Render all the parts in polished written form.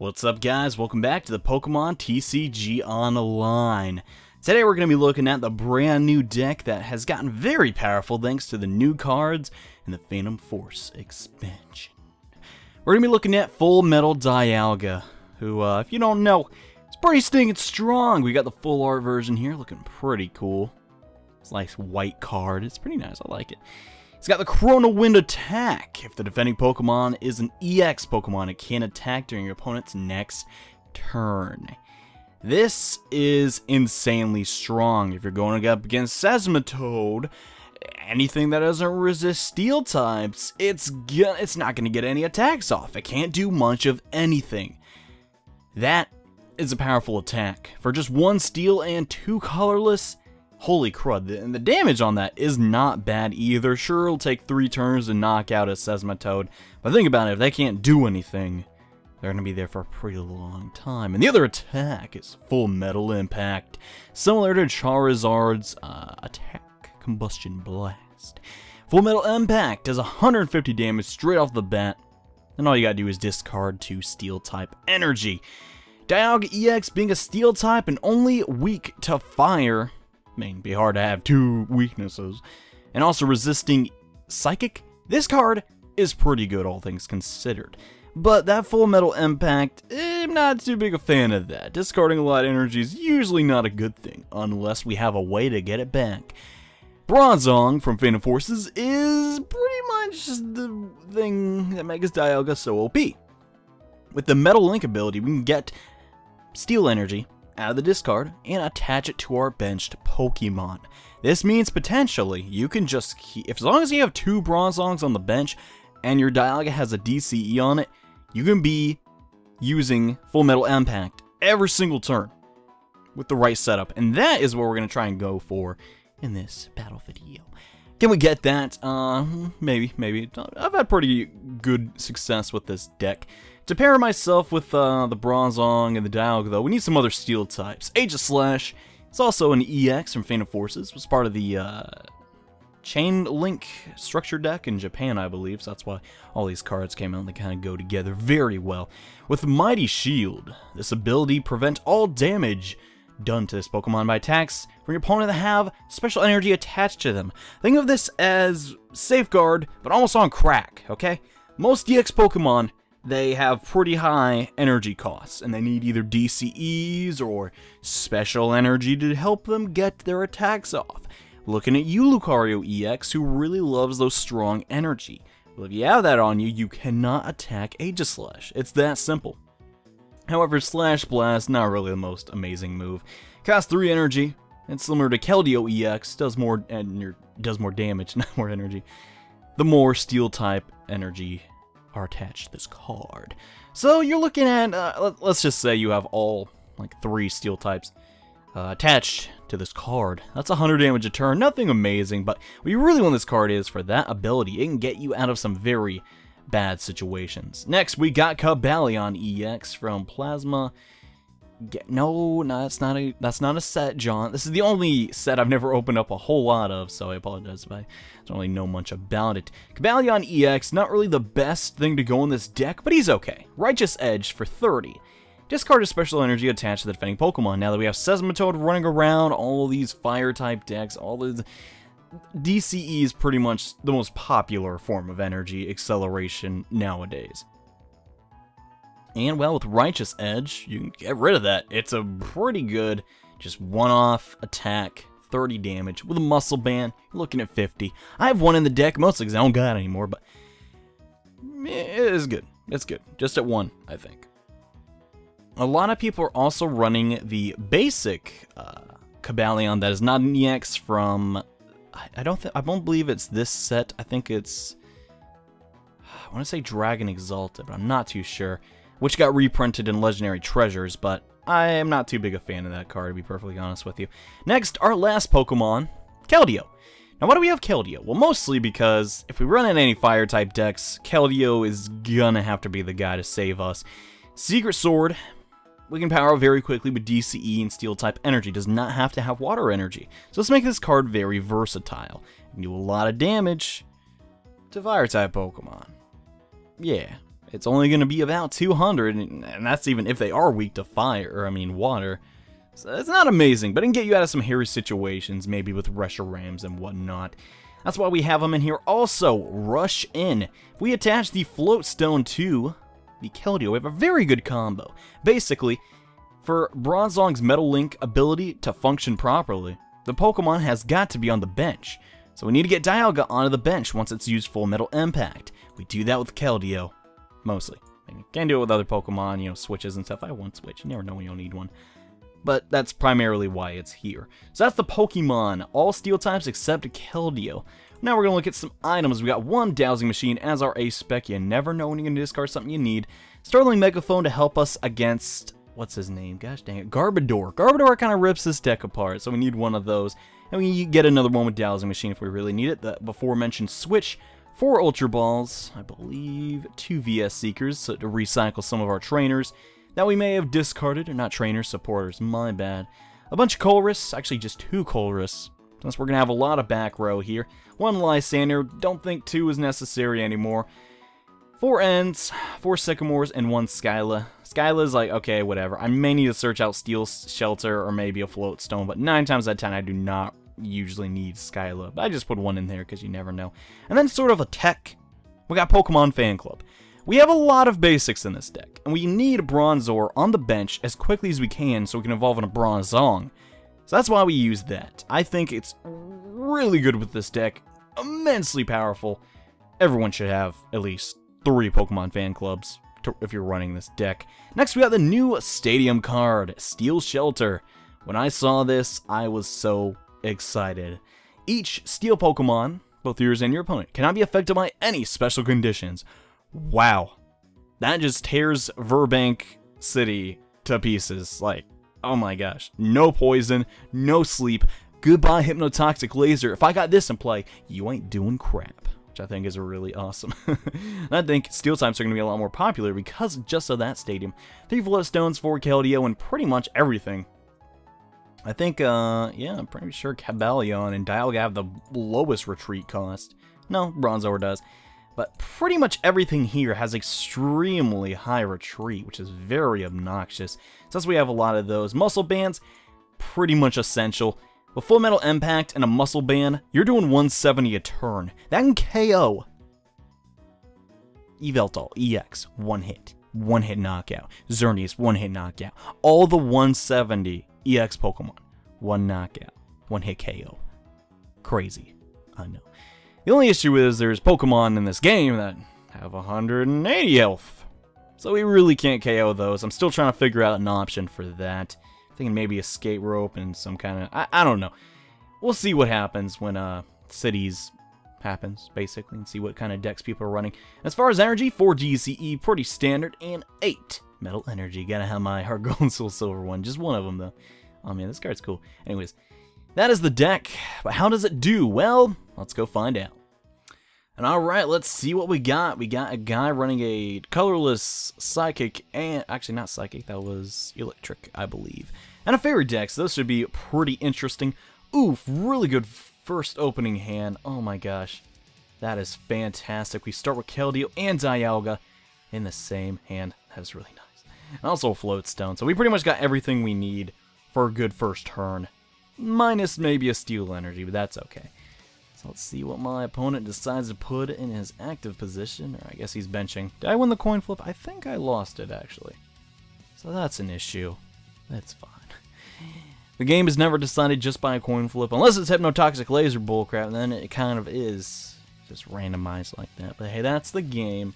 What's up, guys? Welcome back to the Pokemon TCG Online. Today we're going to be looking at the brand new deck that has gotten very powerful thanks to the new cards in the Phantom Force expansion. We're going to be looking at Full Metal Dialga, who, if you don't know, is pretty stinking strong. We got the full art version here, looking pretty cool. It's a nice white card. It's pretty nice. I like it. It's got the Chrono Wind attack. If the defending Pokemon is an EX Pokemon, it can attack during your opponent's next turn. This is insanely strong. If you're going up against Seismitoad, anything that doesn't resist steel types, it's not going to get any attacks off. It can't do much of anything. That is a powerful attack. For just one steel and two colorless, holy crud, and the damage on that is not bad either. Sure, it'll take 3 turns to knock out a Seismitoad, but think about it, if they can't do anything, they're going to be there for a pretty long time. And the other attack is Full Metal Impact, similar to Charizard's attack, Combustion Blast. Full Metal Impact does 150 damage straight off the bat, and all you gotta do is discard 2 Steel-type energy. Dialga EX being a Steel-type and only weak to Fire, I mean, it'd be hard to have 2 weaknesses. And also resisting Psychic. This card is pretty good, all things considered. But that Full Metal Impact, I'm not too big a fan of that. Discarding a lot of energy is usually not a good thing, unless we have a way to get it back. Bronzong from Phantom Forces is pretty much the thing that makes Dialga so OP. With the Metal Link ability, we can get Steel Energy out of the discard and attach it to our benched Pokemon. This means potentially you can just keep, as long as you have 2 Bronzongs on the bench and your Dialga has a DCE on it, you can be using Full Metal Impact every single turn with the right setup, and that is what we're going to try and go for in this battle video. Can we get that? Maybe. I've had pretty good success with this deck. To pair myself with the Bronzong and the Dialga, though, we need some other steel types. Aegislash is also an EX from Phantom Forces. Was part of the Chain Link structure deck in Japan, I believe. So that's why all these cards came out and they kind of go together very well. With Mighty Shield, this ability prevent all damage done to this Pokemon by attacks from your opponent that have special energy attached to them. Think of this as Safeguard, but almost on crack, okay? Most DX Pokemon, they have pretty high energy costs, and they need either DCEs or special energy to help them get their attacks off. Looking at you, Lucario EX, who really loves those strong energy. Well, if you have that on you, you cannot attack Aegislash. It's that simple. However, Slash Blast, not really the most amazing move. Costs 3 energy, and similar to Keldeo EX, does more damage, not more energy. The more Steel-type energy are attached to this card. So you're looking at, let's just say you have all, like, 3 Steel types attached to this card. That's 100 damage a turn, nothing amazing, but what you really want this card is for that ability. It can get you out of some very bad situations. Next, we got Cobalion EX from Plasma. No, that's not a set, John. This is the only set I've never opened up a whole lot of, so I apologize if I don't really know much about it. Cobalion EX, not really the best thing to go in this deck, but he's okay. Righteous Edge for 30. Discard a special energy attached to the defending Pokemon. Now that we have Seismitoad running around, all these Fire-type decks, all the DCE is pretty much the most popular form of energy acceleration nowadays. And, well, with Righteous Edge, you can get rid of that. It's a pretty good, just one-off attack, 30 damage. With a Muscle Band, you're looking at 50. I have one in the deck, mostly because I don't got it anymore, but it is good. It's good. Just at 1, I think. A lot of people are also running the basic Cobalion that is not an EX from, I don't believe it's this set. I think it's, I want to say Dragon Exalted, but I'm not too sure. Which got reprinted in Legendary Treasures, but I am not too big a fan of that card, to be perfectly honest with you. Next, our last Pokemon, Keldeo. Now, why do we have Keldeo? Well, mostly because if we run in any Fire-type decks, Keldeo is gonna have to be the guy to save us. Secret Sword, we can power very quickly with DCE and Steel-type energy. Does not have to have Water energy. So let's make this card very versatile. You can do a lot of damage to Fire-type Pokemon. Yeah. It's only going to be about 200, and that's even if they are weak to fire, or I mean water. So it's not amazing, but it can get you out of some hairy situations, maybe with Reshiram and whatnot. That's why we have them in here. Also, Rush In. If we attach the Float Stone to the Keldeo, we have a very good combo. Basically, for Bronzong's Metal Link ability to function properly, the Pokemon has got to be on the bench. So we need to get Dialga onto the bench once it's used Full Metal Impact. We do that with Keldeo, mostly. You can do it with other Pokemon, you know, switches and stuff. I want Switch. You never know when you'll need one. But that's primarily why it's here. So that's the Pokemon. All Steel types except Keldeo. Now we're going to look at some items. We got one Dowsing Machine as our ace spec. You never know when you're going to discard something you need. Sterling Megaphone to help us against... what's his name? Gosh dang it. Garbodor. Garbodor kind of rips this deck apart, so we need one of those. And we get another one with Dowsing Machine if we really need it. The before-mentioned Switch. 4 Ultra Balls. I believe 2 VS Seekers so to recycle some of our trainers that we may have discarded, or not trainers, supporters, my bad. A bunch of Colress, actually just 2 Colress, since we're going to have a lot of back row here. 1 Lysander, don't think 2 is necessary anymore. 4 Ents, 4 Sycamores, and 1 Skyla. Skyla's like, okay, whatever. I may need to search out Steel Shelter or maybe a Float Stone, but 9 times out of 10 I do not usually need Skyla. But I just put 1 in there because you never know. And then sort of a tech, we got Pokemon Fan Club. We have a lot of basics in this deck, and we need a Bronzor on the bench as quickly as we can so we can evolve in a Bronzong. So that's why we use that. I think it's really good with this deck, immensely powerful. Everyone should have at least 3 Pokemon fan clubs if you're running this deck. Next we got the new Stadium card, Steel Shelter. When I saw this, I was so excited. Each Steel Pokemon, both yours and your opponent, cannot be affected by any special conditions. Wow, that just tears Verbank City to pieces. Like, oh my gosh. No poison, no sleep, goodbye Hypnotoxic Laser. If I got this in play, you ain't doing crap, which I think is really awesome. I think Steel types are going to be a lot more popular because just of that stadium. 3 Float Stones, 4 Keldeo, and pretty much everything. I think, yeah, I'm pretty sure Cabalion and Dialga have the lowest retreat cost. No, Bronzor does. But pretty much everything here has extremely high retreat, which is very obnoxious. Since we have a lot of those. Muscle Bands, pretty much essential. With Full Metal Impact and a Muscle Band, you're doing 170 a turn. That can KO Yveltal, EX, 1 hit. 1 hit knockout. Xerneas, 1 hit knockout. All the 170 EX Pokemon, 1 knockout. 1 hit KO. Crazy. I know. The only issue is there's Pokemon in this game that have 180 health. So we really can't KO those. I'm still trying to figure out an option for that. Thinking maybe Escape Rope and some kind of... I don't know. We'll see what happens when Cities happens, basically, and see what kind of decks people are running. As far as energy, 4 GCE, pretty standard, and 8 Metal Energy. Gotta have my Heart Gold and Soul Silver one. Just one of them, though. Oh man, this card's cool. Anyways, that is the deck. But how does it do? Well, let's go find out. And alright, let's see what we got. We got a guy running a colorless Psychic, and actually not Psychic, that was Electric, I believe. And a Fairy deck, so those should be pretty interesting. Oof, really good first opening hand. Oh my gosh, that is fantastic. We start with Keldeo and Dialga in the same hand. That is really nice. And also a Float Stone, so we pretty much got everything we need for a good first turn. Minus maybe a Steel Energy, but that's okay. So let's see what my opponent decides to put in his active position. Or I guess he's benching. Did I win the coin flip? I think I lost it, actually. So that's an issue. That's fine. The game is never decided just by a coin flip. Unless it's Hypnotoxic Laser bullcrap, then it kind of is just randomized like that. But hey, that's the game.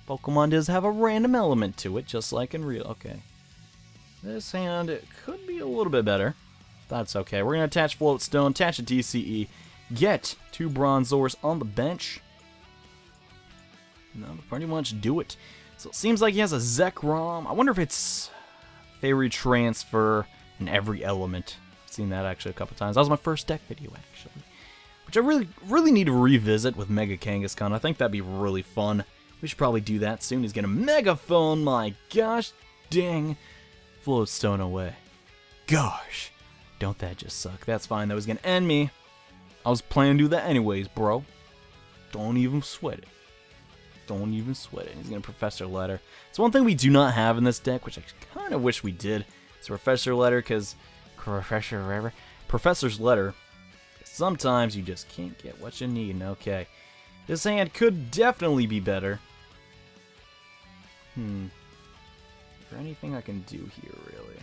Pokemon does have a random element to it, just like in real. Okay. This hand, it could be a little bit better. That's okay. We're going to attach Float Stone, attach a TCE. Get 2 Bronzors on the bench. No, pretty much do it. So it seems like he has a Zekrom. I wonder if it's Fairy Transfer in every element. I've seen that actually a couple times. That was my first deck video, actually. Which I really need to revisit with Mega Kangaskhan. I think that'd be really fun. We should probably do that soon. He's gonna Megaphone. My gosh dang. Float Stone away. Gosh. Don't that just suck. That's fine. That was gonna end me. I was planning to do that anyways, bro. Don't even sweat it. Don't even sweat it. He's going to Professor Letter. It's one thing we do not have in this deck, which I kind of wish we did. It's Professor Letter, because Professor's Letter, sometimes you just can't get what you need. Okay. This hand could definitely be better. Is there anything I can do here, really?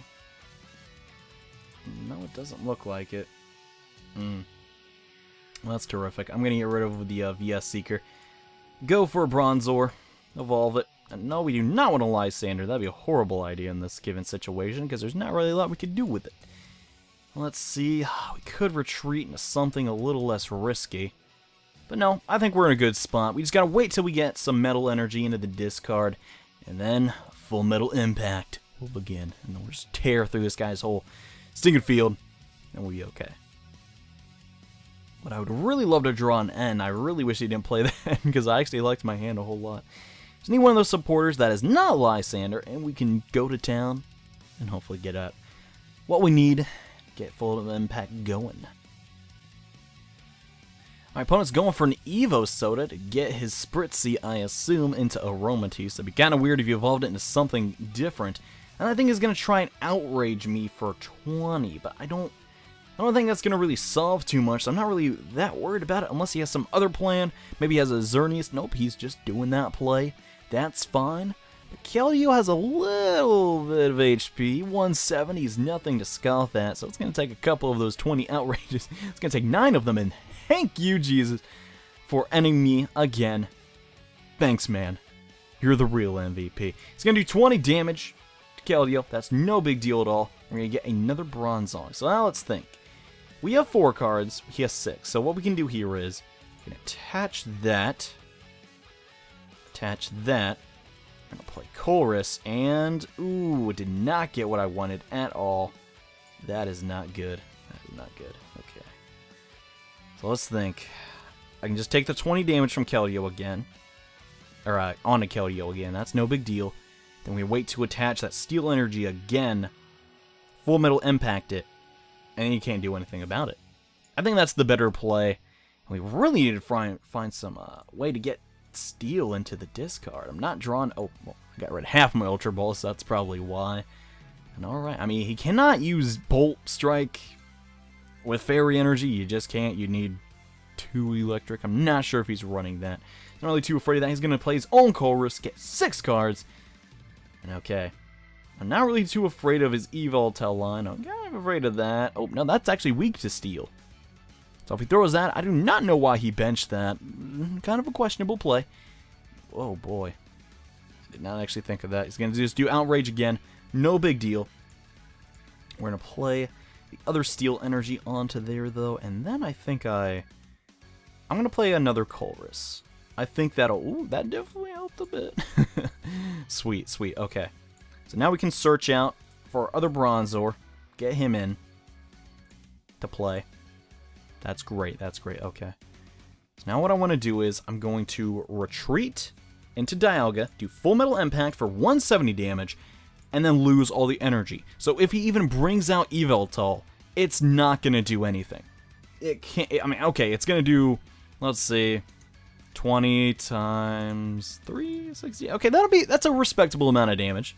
No, it doesn't look like it. Well, that's terrific. I'm going to get rid of the VS Seeker. Go for a Bronzor. Evolve it. And no, we do not want a Lysander. That'd be a horrible idea in this given situation, because there's not really a lot we could do with it. Let's see. We could retreat into something a little less risky. But no, I think we're in a good spot. We just gotta wait till we get some Metal Energy into the discard. And then, Full Metal Impact will begin. And then we'll just tear through this guy's whole stinking field. And we'll be okay. But I would really love to draw an N. I really wish he didn't play that, because I actually liked my hand a whole lot. Just need one of those supporters that is not Lysander, and we can go to town and hopefully get at what we need to get Full Impact going. My opponent's going for an Evo Soda to get his Spritzy, I assume, into Aromatisse. It'd be kind of weird if you evolved it into something different. And I think he's going to try and outrage me for 20, but I don't think that's going to really solve too much, so I'm not really that worried about it unless he has some other plan. Maybe he has a Xerneas. Nope, he's just doing that play. That's fine. But Keldeo has a little bit of HP. 170 is nothing to scoff at, so it's going to take a couple of those 20 outrages. It's going to take 9 of them, and thank you, Jesus, for ending me again. Thanks, man. You're the real MVP. He's going to do 20 damage to Keldeo. That's no big deal at all. We're going to get another Bronzong. So now let's think. We have 4 cards, he has 6. So what we can do here is, we can attach that. I'm going to play Chorus, and, ooh, did not get what I wanted at all. That is not good. That is not good. Okay. So let's think. I can just take the 20 damage from Keldeo again. Or, onto Keldeo again. That's no big deal. Then we wait to attach that Steel Energy again. Full Metal Impact it. And you can't do anything about it. I think that's the better play. We really need to find some way to get Steel into the discard. I'm not drawing... Oh, well, I got rid of half my Ultra Ball, so that's probably why. And alright, I mean, he cannot use Bolt Strike with Fairy Energy. You just can't. You need 2 Electric. I'm not sure if he's running that. Not really too afraid of that. He's going to play his own Chorus, get 6 cards. And okay. I'm not really too afraid of his Evoltel line. I'm kind of afraid of that. Oh, no, that's actually weak to Steel. So if he throws that, I do not know why he benched that. Kind of a questionable play. Oh, boy. I did not actually think of that. He's going to just do Outrage again. No big deal. We're going to play the other Steel Energy onto there, though. And then I think I'm going to play another Chorus. I think that'll... Ooh, that definitely helped a bit. Sweet, sweet. Okay. So now we can search out for our other Bronzor, get him in to play. That's great, that's great, okay. So now what I want to do is I'm going to retreat into Dialga, do Full Metal Impact for 170 damage, and then lose all the energy. So if he even brings out Yveltal, it's not going to do anything. It can't, I mean, okay, it's going to do, let's see, 20 times 3, 60, okay, that's a respectable amount of damage.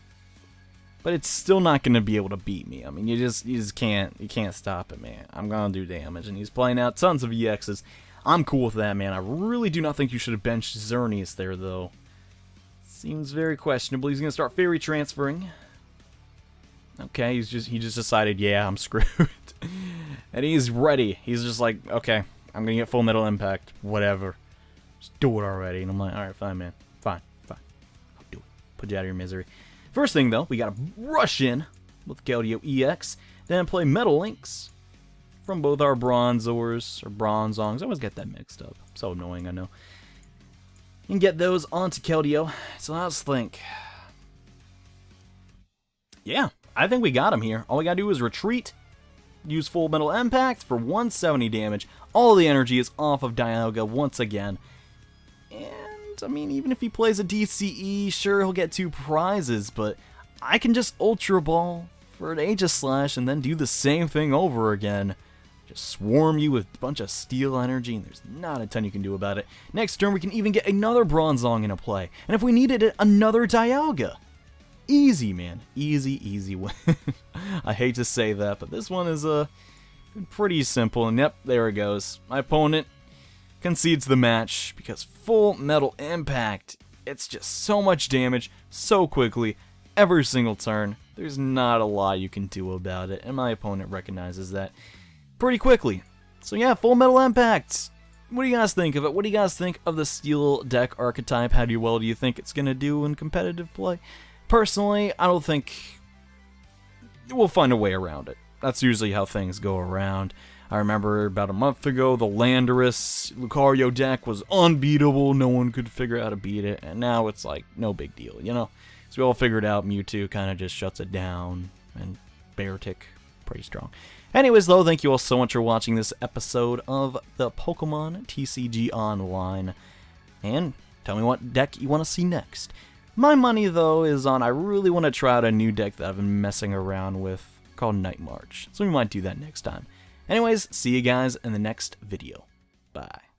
But it's still not going to be able to beat me. I mean, you just can't stop it, man. I'm going to do damage, and he's playing out tons of EXs. I'm cool with that, man. I really do not think you should have benched Xerneas there, though. Seems very questionable. He's going to start Fairy Transferring. Okay, he just decided, yeah, I'm screwed. And he's ready. He's just like, okay, I'm going to get Full Metal Impact. Whatever. Just do it already. And I'm like, alright, fine, man. Fine. I'll do it. Put you out of your misery. First thing, though, we gotta rush in with Keldeo EX, then play Metal Links from both our Bronzors, or Bronzongs. I always get that mixed up. So annoying, I know. And get those onto Keldeo. So let's think. Yeah, I think we got him here. All we gotta do is retreat, use Full Metal Impact for 170 damage. All the energy is off of Dialga once again. And I mean, even if he plays a DCE, sure, he'll get 2 prizes, but I can just Ultra Ball for an Aegislash and then do the same thing over again. just swarm you with a bunch of steel energy, and there's not a ton you can do about it. Next turn, we can even get another Bronzong into play, and if we needed it, another Dialga. Easy, man. Easy win. I hate to say that, but this one is pretty simple, and yep, there it goes. My opponent concedes the match because Full Metal Impact, it's just so much damage so quickly every single turn. There's not a lot you can do about it, and my opponent recognizes that pretty quickly. So yeah, Full Metal Impact. What do you guys think of it? What do you guys think of the Steel deck archetype? How well do you think it's going to do in competitive play? Personally, I don't think we'll find a way around it. That's usually how things go around. I remember about a month ago, the Landorus Lucario deck was unbeatable. No one could figure out how to beat it, and now it's like no big deal, you know? So we all figured out Mewtwo kind of just shuts it down, and Beartic, pretty strong. Anyways, though, thank you all so much for watching this episode of the Pokemon TCG Online, and tell me what deck you want to see next. My money, though, is on I really want to try out a new deck that I've been messing around with called Night March, so we might do that next time. Anyways, see you guys in the next video. Bye.